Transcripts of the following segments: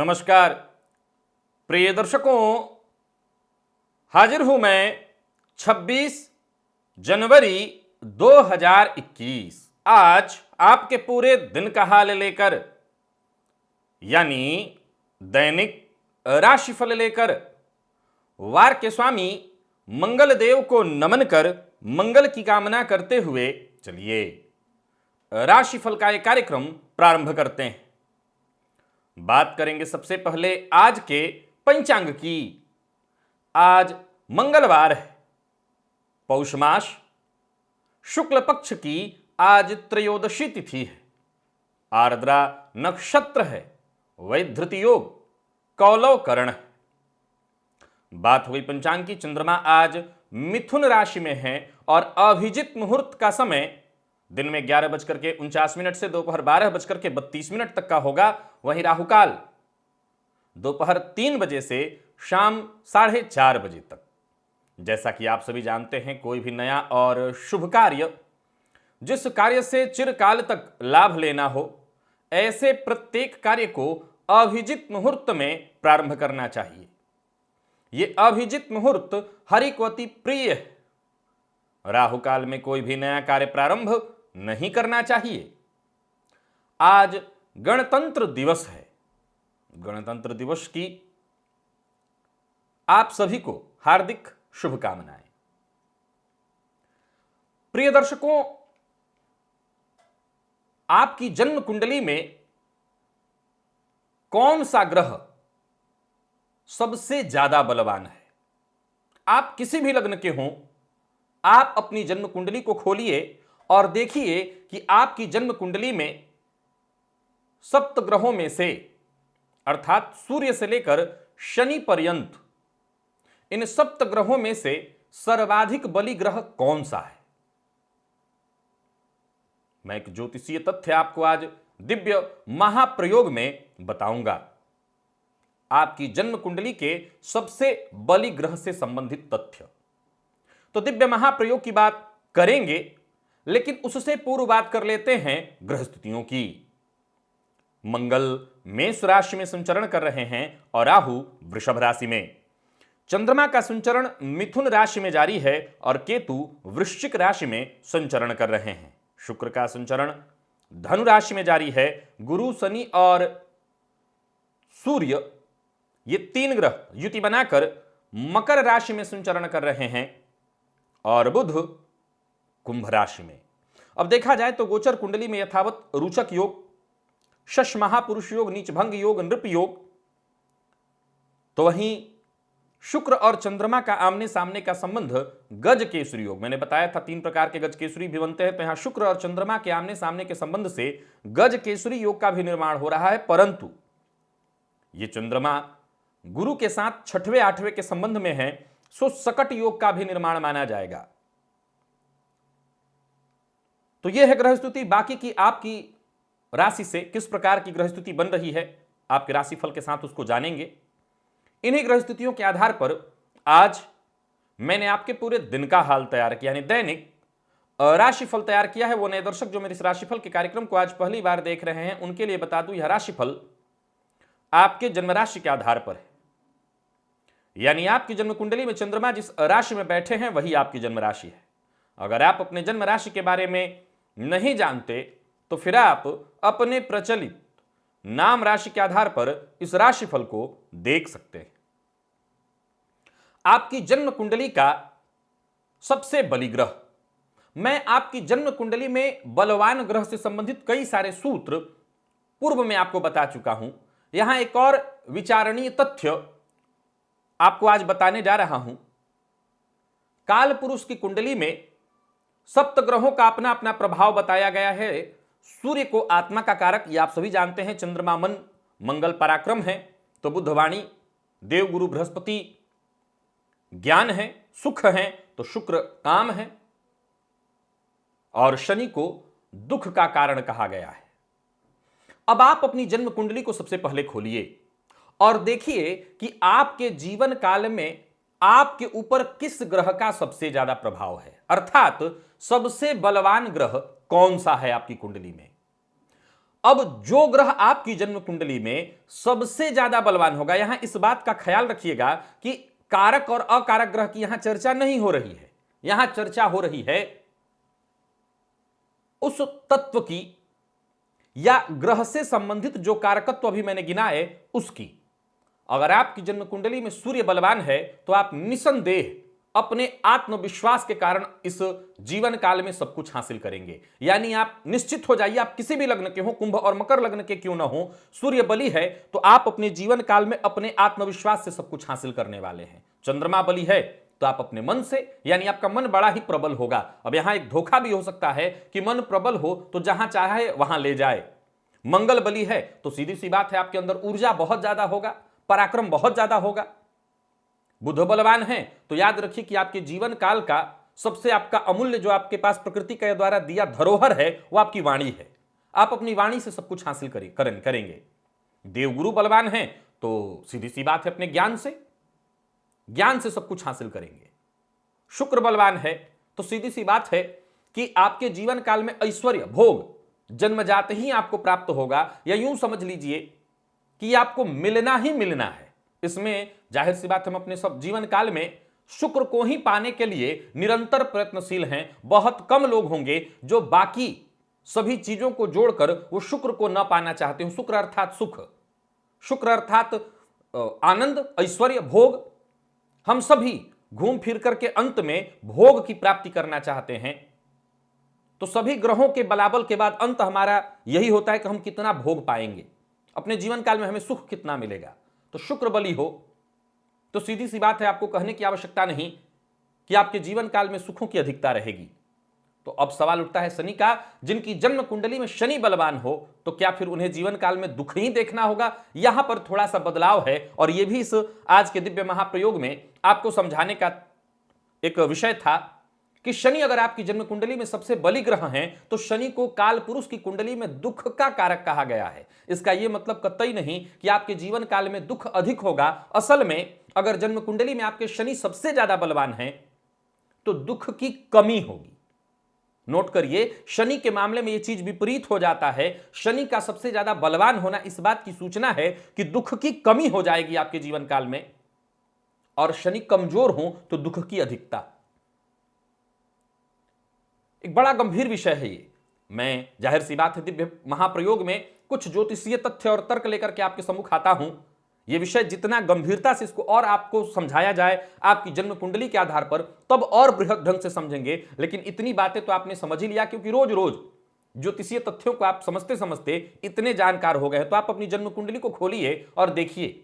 नमस्कार प्रिय दर्शकों, हाजिर हूं मैं 26 जनवरी 2021 आज आपके पूरे दिन का हाल लेकर, यानी दैनिक राशिफल लेकर वार के स्वामी मंगल देव को नमन कर मंगल की कामना करते हुए चलिए राशिफल का एक कार्यक्रम प्रारंभ करते हैं। बात करेंगे सबसे पहले आज के पंचांग की। आज मंगलवार है, पौष मास, शुक्ल पक्ष की आज त्रयोदशी तिथि है, आर्द्रा नक्षत्र है, वैधृति योग, कौलव करण है। बात हुई पंचांग की, चंद्रमा आज मिथुन राशि में है और अभिजित मुहूर्त का समय दिन में 11:49 से दोपहर 12:32 तक का होगा। वहीं राहुकाल दोपहर 3 बजे से शाम 4:30 बजे तक। जैसा कि आप सभी जानते हैं, कोई भी नया और शुभ कार्य, जिस कार्य से चिरकाल तक लाभ लेना हो, ऐसे प्रत्येक कार्य को अभिजित मुहूर्त में प्रारंभ करना चाहिए। यह अभिजित मुहूर्त हरि को अति प्रिय है। राहुकाल में कोई भी नया कार्य प्रारंभ नहीं करना चाहिए। आज गणतंत्र दिवस है। गणतंत्र दिवस की आप सभी को हार्दिक शुभकामनाएं। प्रिय दर्शकों, आपकी जन्म कुंडली में कौन सा ग्रह सबसे ज्यादा बलवान है? आप किसी भी लग्न के हों, आप अपनी जन्म कुंडली को खोलिए और देखिए कि आपकी जन्म कुंडली में सप्त ग्रहों में से, अर्थात सूर्य से लेकर शनि पर्यंत, इन सप्त ग्रहों में से सर्वाधिक बली ग्रह कौन सा है। मैं एक ज्योतिषीय तथ्य आपको आज दिव्य महाप्रयोग में बताऊंगा। आपकी जन्म कुंडली के सबसे बली ग्रह से संबंधित तथ्य। तो दिव्य महाप्रयोग की बात करेंगे, लेकिन उससे पूर्व बात कर लेते हैं ग्रह स्थितियों की। मंगल मेष राशि में संचरण कर रहे हैं और राहु वृषभ राशि में। चंद्रमा का संचरण मिथुन राशि में जारी है और केतु वृश्चिक राशि में संचरण कर रहे हैं। शुक्र का संचरण धनु राशि में जारी है। गुरु, शनि और सूर्य, ये 3 ग्रह युति बनाकर मकर राशि में संचरण कर रहे हैं और बुध कुंभ राशि में। अब देखा जाए तो गोचर कुंडली में यथावत रुचक योग, शश महापुरुष योग, नीचभंग योग, नृप योग, तो वहीं शुक्र और चंद्रमा का आमने सामने का संबंध गज केसरी योग। मैंने बताया था 3 प्रकार के गज केसरी भी बनते हैं, तो यहां शुक्र और चंद्रमा के आमने सामने के संबंध से गज केसरी योग का भी निर्माण हो रहा है। परंतु यह चंद्रमा गुरु के साथ 6वें 8वें के संबंध में है, सो सकट योग का भी निर्माण माना जाएगा। तो यह है ग्रह स्थिति। बाकी की आपकी राशि से किस प्रकार की ग्रह स्थिति बन रही है, आपके राशिफल के साथ उसको जानेंगे। इन्हीं ग्रह स्थितियों के आधार पर आज मैंने आपके पूरे दिन का हाल तैयार किया, यानी दैनिक राशिफल तैयार किया है। वो नए दर्शक जो मेरे इस राशिफल के कार्यक्रम को आज पहली बार देख रहे हैं, उनके लिए बता दूं, यह राशिफल आपके जन्म राशि के आधार पर है। यानी आपकी जन्म कुंडली में चंद्रमा जिस राशि में बैठे हैं वही आपकी जन्म राशि है। अगर आप अपने जन्म राशि के बारे में नहीं जानते तो फिर आप अपने प्रचलित नाम राशि के आधार पर इस राशिफल को देख सकते हैं। आपकी जन्म कुंडली का सबसे बली ग्रह, मैं आपकी जन्म कुंडली में बलवान ग्रह से संबंधित कई सारे सूत्र पूर्व में आपको बता चुका हूं। यहां एक और विचारणीय तथ्य आपको आज बताने जा रहा हूं। काल पुरुष की कुंडली में सप्त ग्रहों का अपना अपना प्रभाव बताया गया है। सूर्य को आत्मा का कारक, ये आप सभी जानते हैं। चंद्रमा मन, मंगल पराक्रम है, तो बुध वाणी, देव गुरु बृहस्पति ज्ञान है, सुख है, तो शुक्र काम है, और शनि को दुख का कारण कहा गया है। अब आप अपनी जन्म कुंडली को सबसे पहले खोलिए और देखिए कि आपके जीवन काल में आपके ऊपर किस ग्रह का सबसे ज्यादा प्रभाव है, अर्थात सबसे बलवान ग्रह कौन सा है आपकी कुंडली में। अब जो ग्रह आपकी जन्म कुंडली में सबसे ज्यादा बलवान होगा, यहां इस बात का ख्याल रखिएगा कि कारक और अकारक ग्रह की यहां चर्चा नहीं हो रही है, यहां चर्चा हो रही है उस तत्व की या ग्रह से संबंधित जो कारकत्व अभी मैंने गिनाए उसकी। अगर आपकी जन्म कुंडली में सूर्य बलवान है तो आप निसंदेह अपने आत्मविश्वास के कारण इस जीवन काल में सब कुछ हासिल करेंगे। यानी आप निश्चित हो जाइए, आप किसी भी लग्न के हो, कुंभ और मकर लग्न के क्यों ना हो, सूर्य बली है तो आप अपने जीवन काल में अपने आत्मविश्वास से सब कुछ हासिल करने वाले हैं। चंद्रमा बली है तो आप अपने मन से, यानी आपका मन बड़ा ही प्रबल होगा। अब यहां एक धोखा भी हो सकता है कि मन प्रबल हो तो जहां चाहे वहां ले जाए। मंगल बली है तो सीधी सी बात है आपके अंदर ऊर्जा बहुत ज्यादा होगा, पराक्रम बहुत ज्यादा होगा। बुध बलवान है तो याद रखिए कि आपके जीवन काल का सबसे आपका अमूल्य जो आपके पास प्रकृति के द्वारा दिया धरोहर है वो आपकी वाणी है। आप अपनी वाणी से सब कुछ हासिल करेंगे। देवगुरु बलवान है तो सीधी सी बात है अपने ज्ञान से सब कुछ हासिल करेंगे। शुक्र बलवान है तो सीधी सी बात है कि आपके जीवन काल में ऐश्वर्य भोग जन्मजात ही आपको प्राप्त होगा, या यूं समझ लीजिए कि आपको मिलना ही मिलना है। इसमें जाहिर सी बात हम अपने सब जीवन काल में शुक्र को ही पाने के लिए निरंतर प्रयत्नशील हैं। बहुत कम लोग होंगे जो बाकी सभी चीजों को जोड़कर वो शुक्र को न पाना चाहते हो। शुक्र अर्थात सुख, शुक्र अर्थात आनंद, ऐश्वर्य, भोग। हम सभी घूम फिर करके अंत में भोग की प्राप्ति करना चाहते हैं। तो सभी ग्रहों के बलाबल के बाद अंत हमारा यही होता है कि हम कितना भोग पाएंगे, अपने जीवन काल में हमें सुख कितना मिलेगा। तो शुक्र बली हो तो सीधी सी बात है आपको कहने की आवश्यकता नहीं कि आपके जीवन काल में सुखों की अधिकता रहेगी। तो अब सवाल उठता है शनि का। जिनकी जन्म कुंडली में शनि बलवान हो तो क्या फिर उन्हें जीवन काल में दुख ही देखना होगा? यहां पर थोड़ा सा बदलाव है और यह भी इस आज के दिव्य महाप्रयोग में आपको समझाने का एक विषय था कि शनि अगर आपकी जन्म कुंडली में सबसे बली ग्रह हैं तो शनि को काल पुरुष की कुंडली में दुख का कारक कहा गया है। इसका यह मतलब कतई नहीं कि आपके जीवन काल में दुख अधिक होगा। असल में अगर जन्म कुंडली में आपके शनि सबसे ज्यादा बलवान हैं तो दुख की कमी होगी। नोट करिए, शनि के मामले में यह चीज विपरीत हो जाता है। शनि का सबसे ज्यादा बलवान होना इस बात की सूचना है कि दुख की कमी हो जाएगी आपके जीवन काल में, और शनि कमजोर हो तो दुख की अधिकता। एक बड़ा गंभीर विषय है ये। मैं जाहिर सी बात है दिव्य महाप्रयोग में कुछ ज्योतिषीय तथ्य और तर्क लेकर के आपके सम्मुख आता हूं। यह विषय जितना गंभीरता से इसको और आपको समझाया जाए आपकी जन्म कुंडली के आधार पर तब और बृहद ढंग से समझेंगे। लेकिन इतनी बातें तो आपने समझ ही लिया, क्योंकि रोज रोज ज्योतिषीय तथ्यों को आप समझते समझते इतने जानकार हो गए। तो आप अपनी जन्म कुंडली को खोलिए और देखिए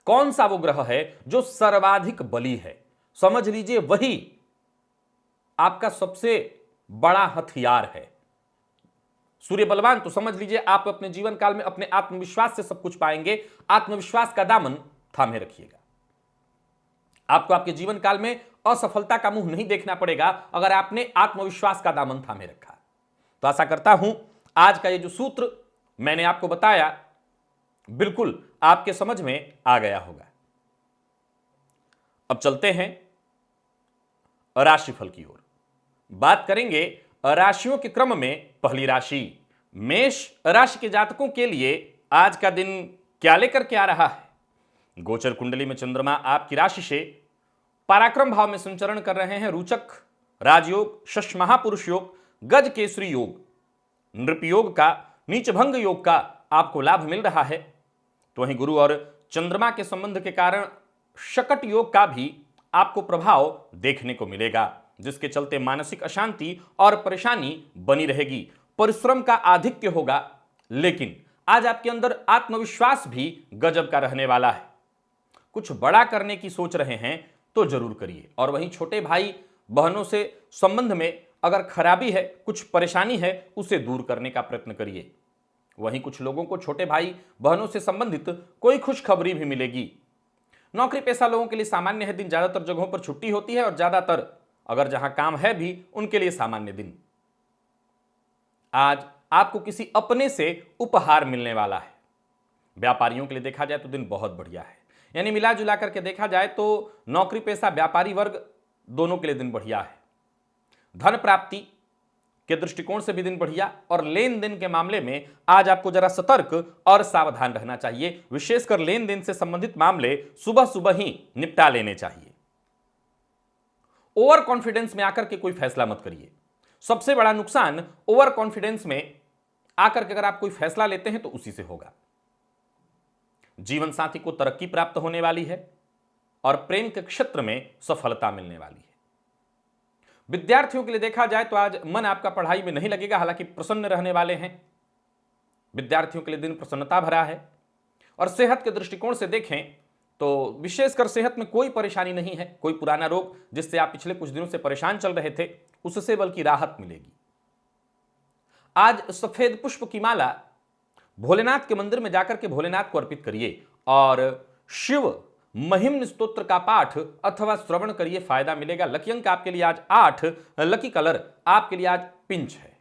कौन सा वो ग्रह है जो सर्वाधिक बली है। समझ लीजिए वही आपका सबसे बड़ा हथियार है। सूर्य बलवान तो समझ लीजिए आप अपने जीवन काल में अपने आत्मविश्वास से सब कुछ पाएंगे। आत्मविश्वास का दामन थामे रखिएगा। आपको आपके जीवन काल में असफलता का मुंह नहीं देखना पड़ेगा अगर आपने आत्मविश्वास का दामन थामे रखा। तो आशा करता हूं आज का ये जो सूत्र मैंने आपको बताया बिल्कुल आपके समझ में आ गया होगा। अब चलते हैं राशिफल की ओर। बात करेंगे राशियों के क्रम में पहली राशि मेष राशि के जातकों के लिए आज का दिन क्या लेकर के आ रहा है। गोचर कुंडली में चंद्रमा आपकी राशि से पराक्रम भाव में संचरण कर रहे हैं। रुचक राजयोग, शश महापुरुष योग, गज केसरी योग, नृप योग का, नीचभंग योग का आपको लाभ मिल रहा है। तो वहीं गुरु और चंद्रमा के संबंध के कारण शकट योग का भी आपको प्रभाव देखने को मिलेगा, जिसके चलते मानसिक अशांति और परेशानी बनी रहेगी। परिश्रम का आधिक्य होगा, लेकिन आज आपके अंदर आत्मविश्वास भी गजब का रहने वाला है। कुछ बड़ा करने की सोच रहे हैं तो जरूर करिए। और वहीं छोटे भाई बहनों से संबंध में अगर खराबी है, कुछ परेशानी है, उसे दूर करने का प्रयत्न करिए। वहीं कुछ लोगों को छोटे भाई बहनों से संबंधित कोई खुशखबरी भी मिलेगी। नौकरी पेशा लोगों के लिए सामान्य है दिन। ज्यादातर जगहों पर छुट्टी होती है और ज्यादातर अगर जहां काम है भी उनके लिए सामान्य दिन। आज आपको किसी अपने से उपहार मिलने वाला है। व्यापारियों के लिए देखा जाए तो दिन बहुत बढ़िया है। यानी मिला जुला करके देखा जाए तो नौकरी पेशा व्यापारी वर्ग दोनों के लिए दिन बढ़िया है। धन प्राप्ति के दृष्टिकोण से भी दिन बढ़िया, और लेन देन के मामले में आज आपको जरा सतर्क और सावधान रहना चाहिए। विशेषकर लेन देन से संबंधित मामले सुबह सुबह ही निपटा लेने चाहिए। ओवर कॉन्फिडेंस में आकर के कोई फैसला मत करिए। सबसे बड़ा नुकसान ओवर कॉन्फिडेंस में आकर के अगर आप कोई फैसला लेते हैं तो उसी से होगा। जीवन साथी को तरक्की प्राप्त होने वाली है और प्रेम के क्षेत्र में सफलता मिलने वाली है। विद्यार्थियों के लिए देखा जाए तो आज मन आपका पढ़ाई में नहीं लगेगा, हालांकि प्रसन्न रहने वाले हैं। विद्यार्थियों के लिए दिन प्रसन्नता भरा है। और सेहत के दृष्टिकोण से देखें तो विशेषकर सेहत में कोई परेशानी नहीं है। कोई पुराना रोग जिससे आप पिछले कुछ दिनों से परेशान चल रहे थे, उससे बल्कि राहत मिलेगी। आज सफेद पुष्प की माला भोलेनाथ के मंदिर में जाकर के भोलेनाथ को अर्पित करिए और शिव महिम्न स्तोत्र का पाठ अथवा श्रवण करिए, फायदा मिलेगा। लकी अंक आपके लिए आज 8, लकी कलर आपके लिए आज पिंच है।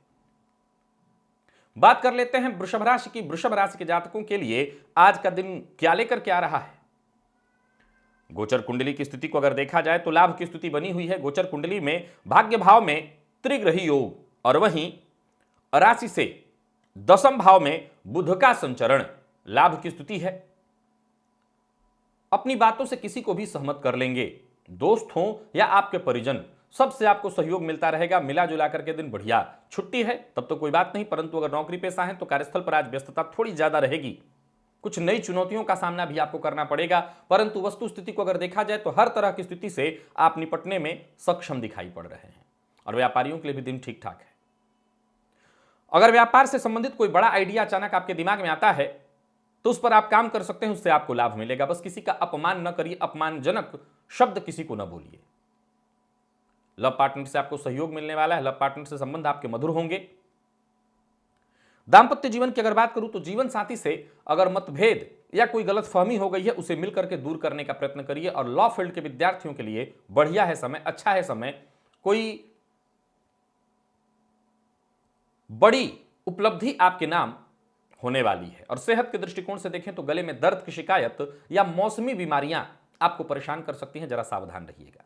बात कर लेते हैं वृषभ राशि की। वृषभ राशि के जातकों के लिए आज का दिन क्या लेकर के आ रहा है। गोचर कुंडली की स्थिति को अगर देखा जाए तो लाभ की स्थिति बनी हुई है। गोचर कुंडली में भाग्य भाव में त्रिग्रही योग और वहीं राशि से दशम भाव में बुध का संचरण लाभ की स्थिति है। अपनी बातों से किसी को भी सहमत कर लेंगे। दोस्त हो या आपके परिजन, सबसे आपको सहयोग मिलता रहेगा। मिला जुला करके दिन बढ़िया। छुट्टी है तब तो कोई बात नहीं, परंतु अगर नौकरी पेशा है तो कार्यस्थल पर आज व्यस्तता थोड़ी ज्यादा रहेगी। कुछ नई चुनौतियों का सामना भी आपको करना पड़ेगा, परंतु वस्तु स्थिति को अगर देखा जाए तो हर तरह की स्थिति से आप निपटने में सक्षम दिखाई पड़ रहे हैं। और व्यापारियों के लिए भी दिन ठीक ठाक है। अगर व्यापार से संबंधित कोई बड़ा आइडिया अचानक आपके दिमाग में आता है तो उस पर आप काम कर सकते हैं, उससे आपको लाभ मिलेगा। बस किसी का अपमान न करिए, अपमानजनक शब्द किसी को न बोलिए। लव पार्टनर से आपको सहयोग मिलने वाला है। लव पार्टनर से संबंध आपके मधुर होंगे। दांपत्य जीवन की अगर बात करूं तो जीवन साथी से अगर मतभेद या कोई गलतफहमी हो गई है, उसे मिलकर के दूर करने का प्रयत्न करिए। और लॉ फील्ड के विद्यार्थियों के लिए बढ़िया है समय, अच्छा है समय। कोई बड़ी उपलब्धि आपके नाम होने वाली है। और सेहत के दृष्टिकोण से देखें तो गले में दर्द की शिकायत या मौसमी बीमारियां आपको परेशान कर सकती हैं, जरा सावधान रहिएगा।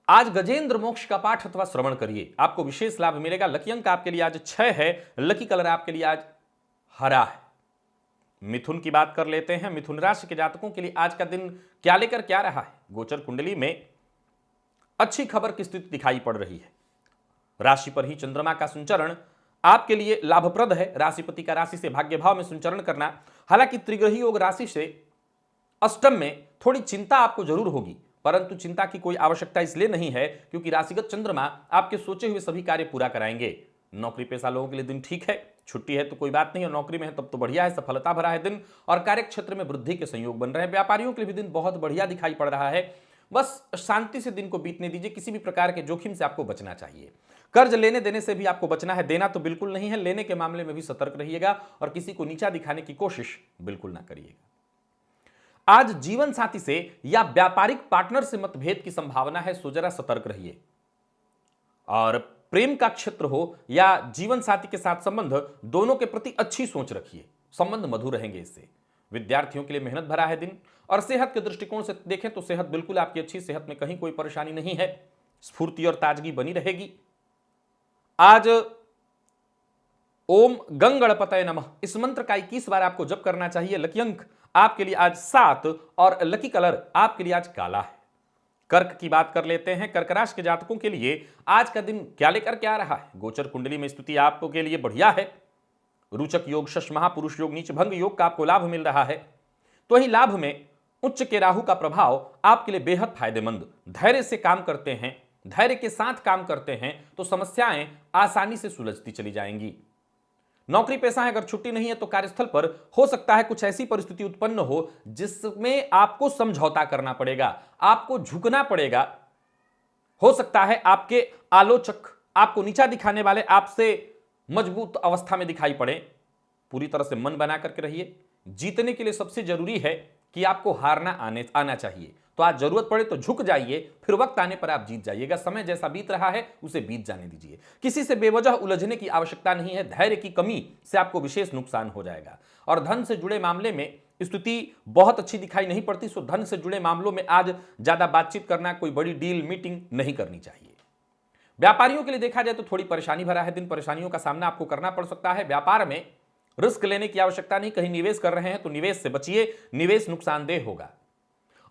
आज गजेंद्र मोक्ष का पाठ अथवा श्रवण करिए, आपको विशेष लाभ मिलेगा। लकी अंक आपके लिए आज 6 है। लकी कलर आपके लिए आज हरा है। मिथुन की बात कर लेते हैं। मिथुन राशि के जातकों के लिए आज का दिन क्या लेकर क्या रहा है। गोचर कुंडली में अच्छी खबर की स्थिति दिखाई पड़ रही है। राशि पर ही चंद्रमा का संचरण आपके लिए लाभप्रद है। राशिपति का राशि से भाग्य भाव में संचरण करना, हालांकि त्रिग्रही योग राशि से अष्टम में थोड़ी चिंता आपको जरूर होगी, परंतु चिंता की कोई आवश्यकता इसलिए नहीं है क्योंकि राशिगत चंद्रमा आपके सोचे हुए सभी कार्य पूरा कराएंगे। नौकरी पेशा लोगों के लिए दिन ठीक है। छुट्टी है तो कोई बात नहीं, और नौकरी में है तब तो बढ़िया है, सफलता भरा है दिन। और कार्य क्षेत्र में वृद्धि के संयोग बन रहे हैं। व्यापारियों के लिए भी दिन बहुत बढ़िया दिखाई पड़ रहा है। बस शांति से दिन को बीतने दीजिए। किसी भी प्रकार के जोखिम से आपको बचना चाहिए। कर्ज लेने देने से भी आपको बचना है। देना तो बिल्कुल नहीं है, लेने के मामले में भी सतर्क रहिएगा और किसी को नीचा दिखाने की कोशिश बिल्कुल ना करिएगा। आज जीवन साथी से या व्यापारिक पार्टनर से मतभेद की संभावना है, सो जरा सतर्क रहिए। और प्रेम का क्षेत्र हो या जीवन साथी के साथ संबंध, दोनों के प्रति अच्छी सोच रखिए। संबंध मधुर रहेंगे इससे। विद्यार्थियों के लिए मेहनत भरा है दिन। और सेहत के दृष्टिकोण से देखें तो सेहत बिल्कुल आपकी अच्छी, सेहत में कहीं कोई परेशानी नहीं है। स्फूर्ति और ताजगी बनी रहेगी। आज ओम गंगणपतये नमः इस मंत्र का 21 बार आपको जप करना चाहिए। लकी अंक आपके लिए आज 7 और लकी कलर आपके लिए आज काला है। कर्क की बात कर लेते हैं। कर्क राशि के जातकों के लिए आज का दिन क्या लेकर के आ रहा है। गोचर कुंडली में स्थिति आपके लिए बढ़िया है। रुचक योग, शश महापुरुष योग, नीच भंग योग का आपको लाभ मिल रहा है। तो वही लाभ में उच्च के राहु का प्रभाव आपके लिए बेहद फायदेमंद। धैर्य से काम करते हैं, धैर्य के साथ काम करते हैं तो समस्याएं आसानी से सुलझती चली जाएंगी। नौकरी पेशा है, अगर छुट्टी नहीं है तो कार्यस्थल पर हो सकता है कुछ ऐसी परिस्थिति उत्पन्न हो जिसमें आपको समझौता करना पड़ेगा, आपको झुकना पड़ेगा। हो सकता है आपके आलोचक, आपको नीचा दिखाने वाले आपसे मजबूत अवस्था में दिखाई पड़े। पूरी तरह से मन बना करके रहिए। जीतने के लिए सबसे जरूरी है कि आपको हारना आना चाहिए। तो आज जरूरत पड़े तो झुक जाइए, फिर वक्त आने पर आप जीत जाइएगा। समय जैसा बीत रहा है उसे बीत जाने दीजिए। किसी से बेवजह उलझने की आवश्यकता नहीं है। धैर्य की कमी से आपको विशेष नुकसान हो जाएगा। और धन से जुड़े मामले में स्थिति बहुत अच्छी दिखाई नहीं पड़ती। सो धन से जुड़े मामलों में आज ज्यादा बातचीत करना, कोई बड़ी डील मीटिंग नहीं करनी चाहिए। व्यापारियों के लिए देखा जाए तो थोड़ी परेशानी भरा है दिन, परेशानियों का सामना आपको करना पड़ सकता है। व्यापार में रिस्क लेने की आवश्यकता नहीं, कहीं निवेश कर रहे हैं तो निवेश से बचिए, निवेश नुकसानदेह होगा।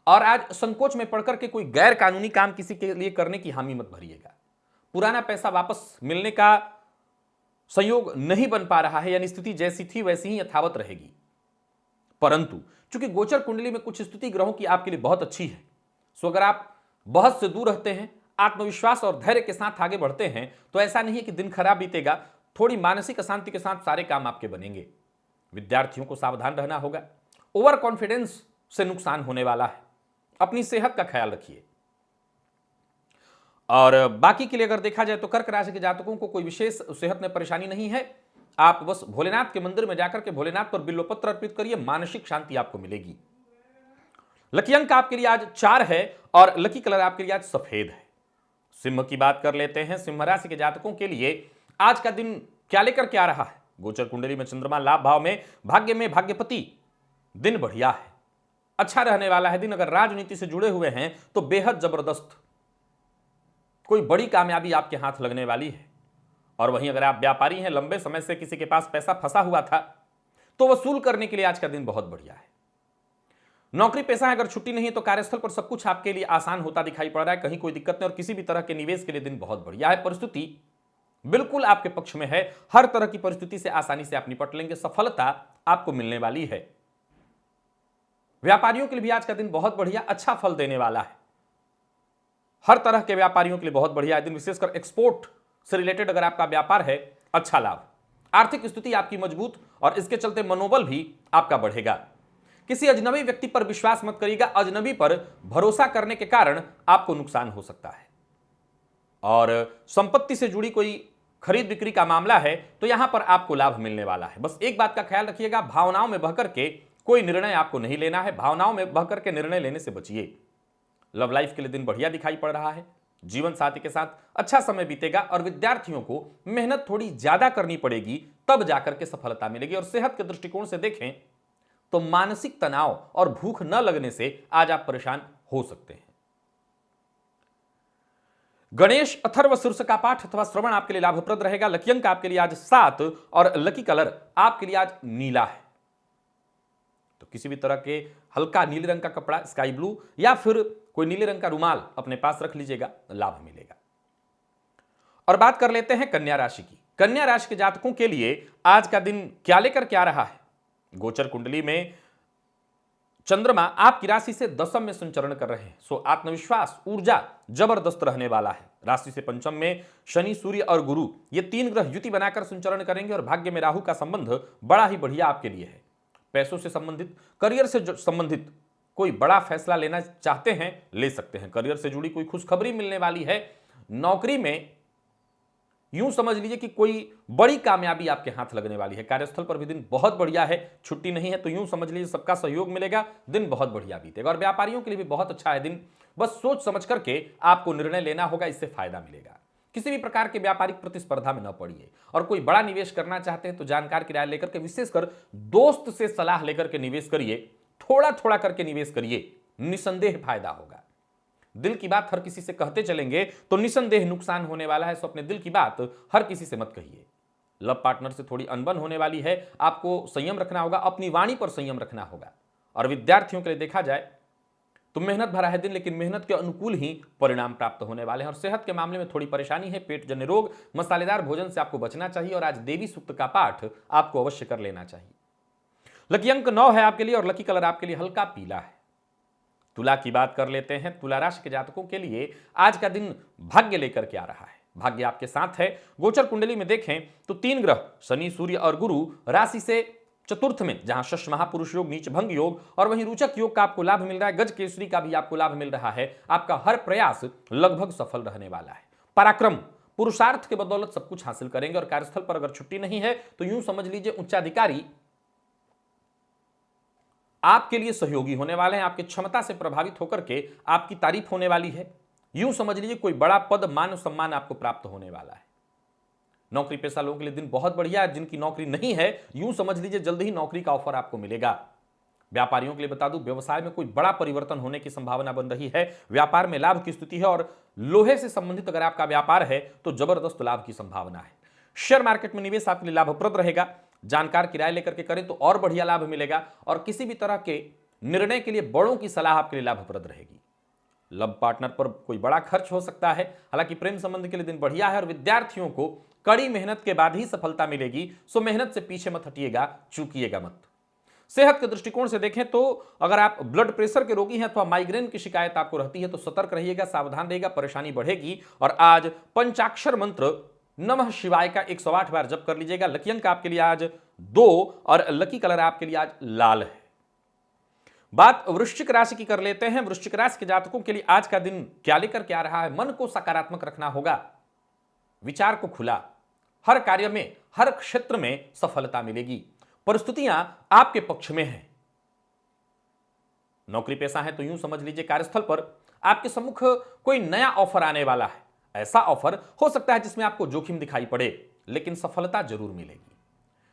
और आज संकोच में पड़कर के कोई गैर कानूनी काम किसी के लिए करने की हामी मत भरिएगा। पुराना पैसा वापस मिलने का संयोग नहीं बन पा रहा है, यानी स्थिति जैसी थी वैसी ही यथावत रहेगी। परंतु चूंकि गोचर कुंडली में कुछ स्थिति ग्रहों की आपके लिए बहुत अच्छी है, सो अगर आप बहस से दूर रहते हैं, आत्मविश्वास और धैर्य के साथ आगे बढ़ते हैं, तो ऐसा नहीं है कि दिन खराब बीतेगा, थोड़ी मानसिक अशांति के साथ सारे काम आपके बनेंगे। विद्यार्थियों को सावधान रहना होगा, ओवर कॉन्फिडेंस से नुकसान होने वाला है, अपनी सेहत का ख्याल रखिए। और बाकी के लिए अगर देखा जाए तो कर्क राशि के जातकों को कोई विशेष सेहत में परेशानी नहीं है। आप बस भोलेनाथ के मंदिर में जाकर के भोलेनाथ पर बिल्वपत्र अर्पित करिए, मानसिक शांति आपको मिलेगी। लकी अंक आपके लिए आज 4 है और लकी कलर आपके लिए आज सफेद है। सिंह की बात कर लेते हैं। सिंह राशि के जातकों के लिए आज का दिन क्या लेकर के आ रहा है? गोचर कुंडली में चंद्रमा लाभ भाव में भाग्यपति, दिन बढ़िया है, अच्छा रहने वाला है दिन। अगर राजनीति से जुड़े हुए हैं तो बेहद जबरदस्त कोई बड़ी कामयाबी आपके हाथ लगने वाली है। और वहीं अगर आप व्यापारी हैं, लंबे समय से किसी के पास पैसा फंसा हुआ था तो वसूल करने के लिए आज का दिन बहुत बढ़िया है। नौकरी पेशा है, अगर छुट्टी नहीं है तो कार्यस्थल पर सब कुछ आपके लिए आसान होता दिखाई पड़ रहा है, कहीं कोई दिक्कत नहीं। और किसी भी तरह के निवेश के लिए दिन बहुत बढ़िया है, परिस्थिति बिल्कुल आपके पक्ष में है। हर तरह की परिस्थिति से आसानी से आप निपट लेंगे, सफलता आपको मिलने वाली है। व्यापारियों के लिए भी आज का दिन बहुत बढ़िया, अच्छा फल देने वाला है। हर तरह के व्यापारियों के लिए बहुत बढ़िया दिन, विशेषकर एक्सपोर्ट से रिलेटेड अगर आपका व्यापार है, अच्छा लाभ। आर्थिक स्थिति आपकी मजबूत और इसके चलते मनोबल भी आपका बढ़ेगा। किसी अजनबी व्यक्ति पर विश्वास मत करिएगा, अजनबी पर भरोसा करने के कारण आपको नुकसान हो सकता है। और संपत्ति से जुड़ी कोई खरीद बिक्री का मामला है तो यहां पर आपको लाभ मिलने वाला है। बस एक बात का ख्याल रखिएगा, भावनाओं में बहकर के कोई निर्णय आपको नहीं लेना है, भावनाओं में बहकर के निर्णय लेने से बचिए। लव लाइफ के लिए दिन बढ़िया दिखाई पड़ रहा है, जीवन साथी के साथ अच्छा समय बीतेगा और विद्यार्थियों को मेहनत थोड़ी ज्यादा करनी पड़ेगी, तब जाकर के सफलता मिलेगी। और सेहत के दृष्टिकोण से देखें तो मानसिक तनाव और भूख न लगने से आज आप परेशान हो सकते हैं। गणेश अथर्व शीर्ष का पाठ अथवा श्रवण आपके लिए लाभप्रद रहेगा। लकी अंक आपके लिए आज 7 और लकी कलर आपके लिए आज नीला है। तो किसी भी तरह के हल्का नीले रंग का कपड़ा, स्काई ब्लू या फिर कोई नीले रंग का रुमाल अपने पास रख लीजिएगा, लाभ मिलेगा। और बात कर लेते हैं कन्या राशि की। कन्या राशि के जातकों के लिए आज का दिन क्या लेकर के आ रहा है? गोचर कुंडली में चंद्रमा आपकी राशि से दशम में संचरण कर रहे हैं, सो आत्मविश्वास, ऊर्जा जबरदस्त रहने वाला है। राशि से पंचम में शनि, सूर्य और गुरु, ये 3 ग्रह युति बनाकर संचरण करेंगे और भाग्य में राहु का संबंध बड़ा ही बढ़िया आपके लिए है। पैसों से संबंधित, करियर से संबंधित कोई बड़ा फैसला लेना चाहते हैं, ले सकते हैं। करियर से जुड़ी कोई खुशखबरी मिलने वाली है। नौकरी में यूं समझ लीजिए कि कोई बड़ी कामयाबी आपके हाथ लगने वाली है। कार्यस्थल पर भी दिन बहुत बढ़िया है, छुट्टी नहीं है तो यूं समझ लीजिए सबका सहयोग मिलेगा, दिन बहुत बढ़िया बीतेगा। और व्यापारियों के लिए भी बहुत अच्छा है दिन, बस सोच समझ करके आपको निर्णय लेना होगा, इससे फायदा मिलेगा। किसी भी प्रकार के व्यापारिक प्रतिस्पर्धा में न पड़िए। और कोई बड़ा निवेश करना चाहते हैं तो जानकार की राय लेकर के, विशेषकर दोस्त से सलाह लेकर के निवेश करिए, थोड़ा थोड़ा करके निवेश करिए, निसंदेह फायदा होगा। दिल की बात हर किसी से कहते चलेंगे तो निसंदेह नुकसान होने वाला है, सो अपने दिल की बात हर किसी से मत कहिए। लव पार्टनर से थोड़ी अनबन होने वाली है, आपको संयम रखना होगा, अपनी वाणी पर संयम रखना होगा। और विद्यार्थियों के लिए देखा जाए तो मेहनत भरा है दिन, लेकिन मेहनत के अनुकूल ही परिणाम प्राप्त होने वाले हैं। और सेहत के मामले में थोड़ी परेशानी है, पेट जन्य रोग, मसालेदार भोजन से आपको बचना चाहिए। और आज देवी सूक्त का पाठ आपको अवश्य कर लेना चाहिए। लकी अंक 9 है आपके लिए और लकी कलर आपके लिए हल्का पीला है। तुला की बात कर लेते हैं। तुला राशि के जातकों के लिए आज का दिन भाग्य लेकर के आ रहा है, भाग्य आपके साथ है। गोचर कुंडली में देखें तो 3 ग्रह शनि, सूर्य और गुरु राशि से चतुर्थ में, जहां शश महापुरुष योग, नीच भंग योग और वहीं रुचक योग का आपको लाभ मिल रहा है। गज केसरी का भी आपको लाभ मिल रहा है। आपका हर प्रयास लगभग सफल रहने वाला है। पराक्रम, पुरुषार्थ के बदौलत सब कुछ हासिल करेंगे। और कार्यस्थल पर अगर छुट्टी नहीं है तो यूं समझ लीजिए उच्चाधिकारी आपके लिए सहयोगी होने वाले हैं। आपकी क्षमता से प्रभावित होकर के आपकी तारीफ होने वाली है। यूं समझ लीजिए कोई बड़ा पद, मान सम्मान आपको प्राप्त होने वाला है। नौकरी पेशा लोगों के लिए दिन बहुत बढ़िया है। जिनकी नौकरी नहीं है यूं समझ लीजिए जल्द ही नौकरी का ऑफर आपको मिलेगा। व्यापारियों के लिए बता दूं, व्यवसाय में कोई बड़ा परिवर्तन होने की संभावना बन रही है। व्यापार में लाभ की स्थिति है और लोहे से संबंधित अगर आपका व्यापार है तो जबरदस्त लाभ की संभावना है। शेयर मार्केट में निवेश आपके लिए लाभप्रद रहेगा। जानकार की राय लेकर के करें तो और बढ़िया लाभ मिलेगा और किसी भी तरह के निर्णय के लिए बड़ों की सलाह आपके लिए लाभप्रद रहेगी। लव पार्टनर पर कोई बड़ा खर्च हो सकता है। हालांकि प्रेम संबंध के लिए दिन बढ़िया है और विद्यार्थियों को कड़ी मेहनत के बाद ही सफलता मिलेगी, सो मेहनत से पीछे मत हटिएगा, चूकिएगा मत। सेहत के दृष्टिकोण से देखें तो अगर आप ब्लड प्रेशर के रोगी हैं अथवा माइग्रेन की शिकायत आपको रहती है तो सतर्क रहिएगा, सावधान रहिएगा, परेशानी बढ़ेगी। और आज पंचाक्षर मंत्र नमः शिवाय का 108 बार जप कर लीजिएगा। लकी अंक आपके लिए आज 2 और लकी कलर आपके लिए आज लाल है। बात वृश्चिक राशि की कर लेते हैं। वृश्चिक राशि के जातकों के लिए आज का दिन क्या लेकर के आ रहा है? मन को सकारात्मक रखना होगा, विचार को खुला, हर कार्य में हर क्षेत्र में सफलता मिलेगी, परिस्थितियां आपके पक्ष में हैं। नौकरी पेशा है तो यूं समझ लीजिए कार्यस्थल पर आपके सम्मुख कोई नया ऑफर आने वाला है। ऐसा ऑफर हो सकता है जिसमें आपको जोखिम दिखाई पड़े, लेकिन सफलता जरूर मिलेगी।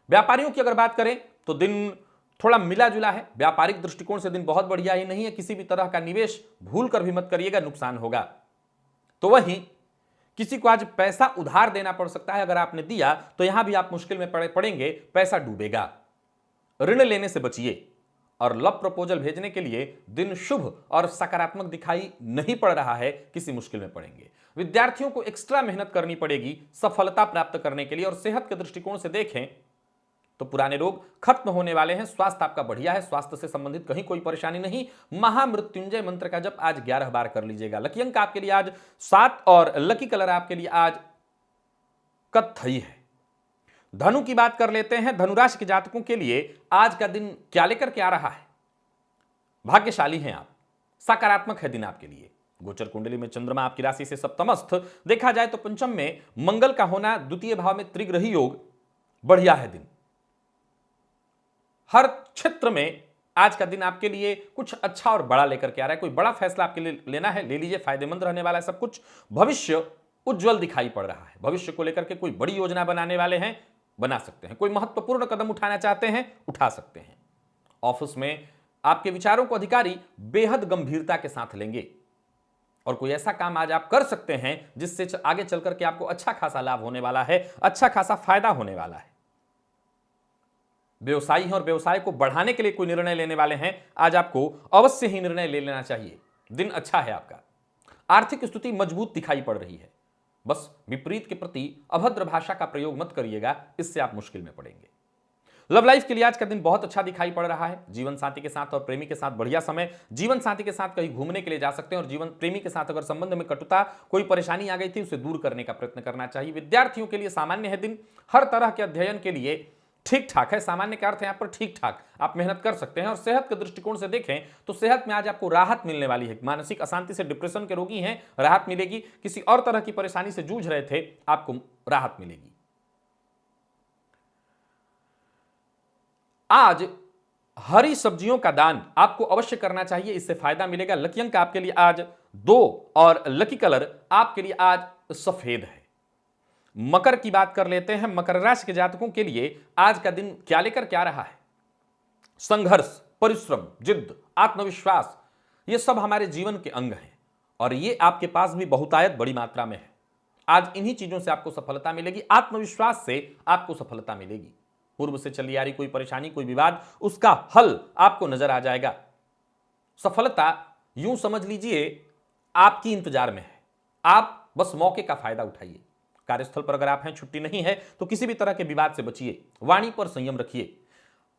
व्यापारियों की अगर बात करें तो दिन थोड़ा मिला जुला है। व्यापारिक दृष्टिकोण से दिन बहुत बढ़िया ही नहीं है। किसी भी तरह का निवेश भूल कर भी मत करिएगा, नुकसान होगा। तो वहीं किसी को आज पैसा उधार देना पड़ सकता है। अगर आपने दिया तो यहां भी आप मुश्किल में पड़ेंगे, पैसा डूबेगा। ऋण लेने से बचिए और लव प्रपोजल भेजने के लिए दिन शुभ और सकारात्मक दिखाई नहीं पड़ रहा है, किसी मुश्किल में पड़ेंगे। विद्यार्थियों को एक्स्ट्रा मेहनत करनी पड़ेगी सफलता प्राप्त करने के लिए। और सेहत के दृष्टिकोण से देखें तो पुराने रोग खत्म होने वाले हैं, स्वास्थ्य आपका बढ़िया है, स्वास्थ्य से संबंधित कहीं कोई परेशानी नहीं। महामृत्युंजय मंत्र का जप आज 11 बार कर लीजिएगा। लकी अंक आपके लिए आज 7 और लकी कलर आपके लिए आज कत्थई है। धनु की बात कर लेते हैं। धनुराशि के जातकों के लिए आज का दिन क्या लेकर के आ रहा है? भाग्यशाली हैं आप, सकारात्मक है दिन आपके लिए। गोचर कुंडली में चंद्रमा आपकी राशि से सप्तमस्थ, देखा जाए तो पंचम में मंगल का होना, द्वितीय भाव में त्रिग्रही योग, बढ़िया है दिन। हर क्षेत्र में आज का दिन आपके लिए कुछ अच्छा और बड़ा लेकर के आ रहा है। कोई बड़ा फैसला आपके लिए लेना है, ले लीजिए, फायदेमंद रहने वाला है सब कुछ। भविष्य उज्जवल दिखाई पड़ रहा है। भविष्य को लेकर के कोई बड़ी योजना बनाने वाले हैं, बना सकते हैं। कोई महत्वपूर्ण कदम उठाना चाहते हैं, उठा सकते हैं। ऑफिस में आपके विचारों को अधिकारी बेहद गंभीरता के साथ लेंगे और कोई ऐसा काम आज आप कर सकते हैं जिससे आगे चल करके आपको अच्छा खासा लाभ होने वाला है, अच्छा खासा फायदा होने वाला है। व्यवसायी हैं और व्यवसाय को बढ़ाने के लिए कोई निर्णय लेने वाले हैं, आज आपको अवश्य ही निर्णय ले लेना चाहिए। दिन अच्छा है आपका। आर्थिक स्थिति मजबूत दिखाई पड़ रही है। बस विपरीत के प्रति अभद्र भाषा का प्रयोग मत करिएगा, इससे आप मुश्किल में पड़ेंगे। लव लाइफ के लिए आज का दिन बहुत अच्छा दिखाई पड़ रहा है। जीवन साथी के साथ और प्रेमी के साथ बढ़िया समय। जीवन साथी के साथ कहीं घूमने के लिए जा सकते हैं और जीवन प्रेमी के साथ अगर संबंध में कटुता, कोई परेशानी आ गई थी, उसे दूर करने का प्रयत्न करना चाहिए। विद्यार्थियों के लिए सामान्य है दिन। हर तरह के अध्ययन के लिए ठीक ठाक है। सामान्य का अर्थ है यहां पर ठीक ठाक, आप मेहनत कर सकते हैं। और सेहत के दृष्टिकोण से देखें तो सेहत में आज आपको राहत मिलने वाली है। मानसिक अशांति से, डिप्रेशन के रोगी हैं, राहत मिलेगी। किसी और तरह की परेशानी से जूझ रहे थे, आपको राहत मिलेगी। आज हरी सब्जियों का दान आपको अवश्य करना चाहिए, इससे फायदा मिलेगा। लकी अंक आपके लिए आज 2 और लकी कलर आपके लिए आज सफेद है। मकर की बात कर लेते हैं। मकर राशि के जातकों के लिए आज का दिन क्या लेकर क्या रहा है? संघर्ष, परिश्रम, जिद्द, आत्मविश्वास, ये सब हमारे जीवन के अंग हैं और ये आपके पास भी बहुतायत बड़ी मात्रा में है। आज इन्हीं चीजों से आपको सफलता मिलेगी। आत्मविश्वास से आपको सफलता मिलेगी। पूर्व से चली आ रही कोई परेशानी, कोई विवाद, उसका हल आपको नजर आ जाएगा। सफलता यूं समझ लीजिए आपकी इंतजार में है, आप बस मौके का फायदा उठाइए। कार्यस्थल पर अगर आप हैं, छुट्टी नहीं है तो किसी भी तरह के विवाद से बचिए। वाणी पर संयम रखिए।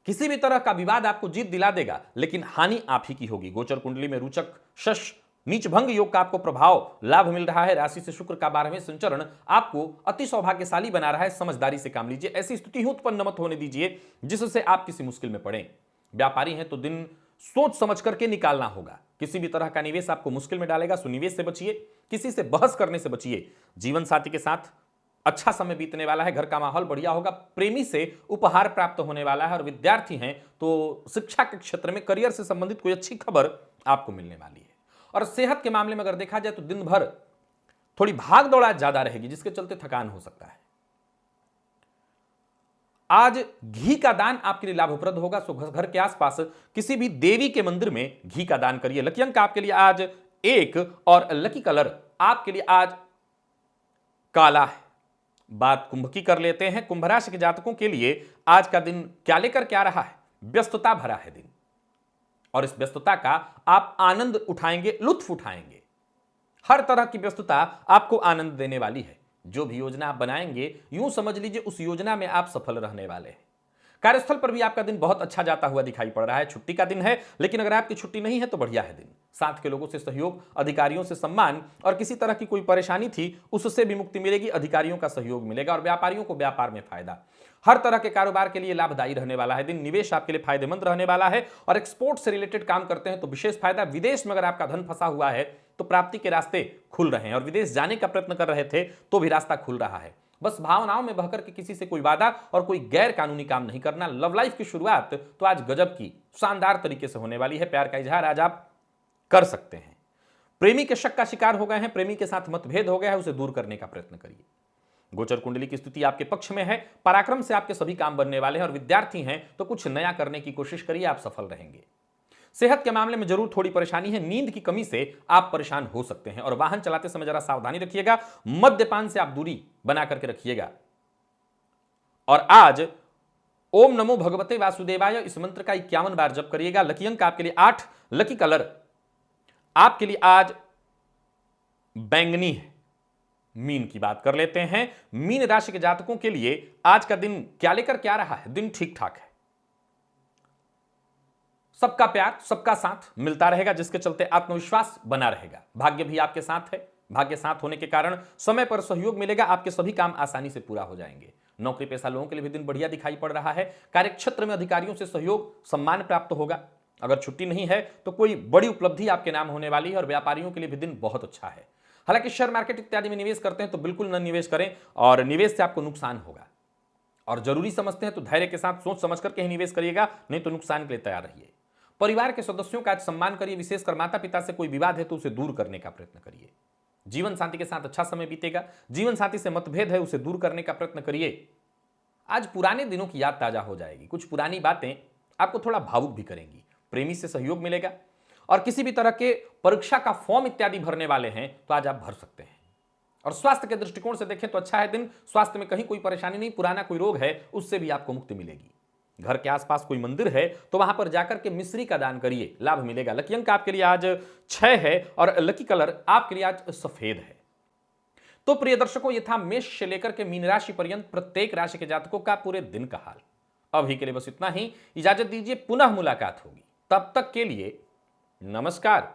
किसी भी तरह का विवाद आपको जीत दिला देगा, लेकिन हानि आप ही की होगी। गोचर कुंडली में रुचक, शश, नीच भंग योग का आपको प्रभाव लाभ मिल रहा है। राशि से शुक्र का 12वें संचरण आपको अति सौभाग्यशाली बना रहा है। समझदारी से काम लीजिए। ऐसी स्थिति उत्पन्न मत होने दीजिए जिससे आप किसी मुश्किल में पड़े। व्यापारी हैं तो दिन सोच समझ करके निकालना होगा। किसी भी तरह का निवेश आपको मुश्किल में डालेगा, सो निवेश से बचिए। किसी से बहस करने से बचिए। जीवन साथी के साथ अच्छा समय बीतने वाला है। घर का माहौल बढ़िया होगा। प्रेमी से उपहार प्राप्त होने वाला है और विद्यार्थी हैं तो शिक्षा के क्षेत्र में करियर से संबंधित कोई अच्छी खबर आपको मिलने वाली है। और सेहत के मामले में अगर देखा जाए तो दिन भर थोड़ी भाग दौड़ ज्यादा रहेगी, जिसके चलते थकान हो सकता है। आज घी का दान आपके लिए लाभप्रद होगा, सो घर के आसपास किसी भी देवी के मंदिर में घी का दान करिए। लकी अंक आपके लिए आज 1 और लकी कलर आपके लिए आज काला है। बात कुंभ की कर लेते हैं। कुंभ राशि के जातकों के लिए आज का दिन क्या लेकर क्या रहा है? व्यस्तता भरा है दिन, और इस व्यस्तता का आप आनंद उठाएंगे, लुत्फ उठाएंगे। हर तरह की व्यस्तता आपको आनंद देने वाली है। जो भी योजना आप बनाएंगे, यूं समझ लीजिए उस योजना में आप सफल रहने वाले हैं। कार्यस्थल पर भी आपका दिन बहुत अच्छा जाता हुआ दिखाई पड़ रहा है। छुट्टी का दिन है, लेकिन अगर आपकी छुट्टी नहीं है तो बढ़िया है दिन। साथ के लोगों से सहयोग, अधिकारियों से सम्मान, और किसी तरह की कोई परेशानी थी उससे भी मुक्ति मिलेगी, अधिकारियों का सहयोग मिलेगा, और व्यापारियों को व्यापार में फायदा। हर तरह के कारोबार के लिए लाभदायी रहने वाला है दिन। निवेश आपके लिए फायदेमंद रहने वाला है, और एक्सपोर्ट से रिलेटेड काम करते हैं तो विशेष फायदा। विदेश में अगर आपका धन फंसा हुआ है तो प्राप्ति के रास्ते खुल रहे हैं, और विदेश जाने का प्रयत्न कर रहे थे तो भी रास्ता खुल रहा है। बस भावनाओं में बहकर के किसी से कोई वादा और कोई गैर कानूनी काम नहीं करना। लव लाइफ की शुरुआत तो आज गजब की शानदार तरीके से होने वाली है। प्यार का इजहार आज आप कर सकते हैं। प्रेमी के शक का शिकार हो गए हैं, प्रेमी के साथ मतभेद हो गया है, उसे दूर करने का प्रयत्न करिए। गोचर कुंडली की स्थिति आपके पक्ष में है। पराक्रम से आपके सभी काम बनने वाले हैं, और विद्यार्थी हैं तो कुछ नया करने की कोशिश करिए, आप सफल रहेंगे। सेहत के मामले में जरूर थोड़ी परेशानी है। नींद की कमी से आप परेशान हो सकते हैं, और वाहन चलाते समय जरा सावधानी रखिएगा। मद्यपान से आप दूरी बना करके रखिएगा। और आज ओम नमो भगवते वासुदेवाय इस मंत्र का 51 बार जप करिएगा। लकी अंक आपके लिए 8, लकी कलर आपके लिए आज बैंगनी है। मीन की बात कर लेते हैं। मीन राशि के जातकों के लिए आज का दिन क्या लेकर क्या रहा है? दिन ठीक ठाक है। सबका प्यार, सबका साथ मिलता रहेगा, जिसके चलते आत्मविश्वास बना रहेगा। भाग्य भी आपके साथ है। भाग्य साथ होने के कारण समय पर सहयोग मिलेगा, आपके सभी काम आसानी से पूरा हो जाएंगे। नौकरी पेशा लोगों के लिए भी दिन बढ़िया दिखाई पड़ रहा है। कार्यक्षेत्र में अधिकारियों से सहयोग, सम्मान प्राप्त होगा। अगर छुट्टी नहीं है तो कोई बड़ी उपलब्धि आपके नाम होने वाली है, और व्यापारियों के लिए भी दिन बहुत अच्छा है। हालांकि शेयर मार्केट इत्यादि में निवेश करते हैं तो बिल्कुल न निवेश करें, और निवेश से आपको नुकसान होगा। और जरूरी समझते हैं तो धैर्य के साथ सोच समझ करके ही निवेश करिएगा, नहीं तो नुकसान के लिए तैयार रहिए। परिवार के सदस्यों का आज सम्मान करिए, विशेषकर माता पिता से कोई विवाद है तो उसे दूर करने का प्रयत्न करिए। जीवन साथी के साथ अच्छा समय बीतेगा। जीवन साथी से मतभेद है उसे दूर करने का प्रयत्न करिए। आज पुराने दिनों की याद ताजा हो जाएगी। कुछ पुरानी बातें आपको थोड़ा भावुक भी करेंगी। प्रेमी से सहयोग मिलेगा, और किसी भी तरह के परीक्षा का फॉर्म इत्यादि भरने वाले हैं तो आज आप भर सकते हैं। और स्वास्थ्य के दृष्टिकोण से देखें तो अच्छा है दिन। स्वास्थ्य में कहीं कोई परेशानी नहीं, पुराना कोई रोग है उससे भी आपको मुक्ति मिलेगी। घर के आसपास कोई मंदिर है तो वहां पर जाकर के मिश्री का दान करिए, लाभ मिलेगा। लकी अंक आपके लिए आज 6 है, और लकी कलर आपके लिए आज सफेद है। तो प्रिय दर्शकों, ये था मेष से लेकर के मीन राशि पर्यंत प्रत्येक राशि के जातकों का पूरे दिन का हाल। अभी के लिए बस इतना ही। इजाजत दीजिए, पुनः मुलाकात होगी। तब तक के लिए नमस्कार।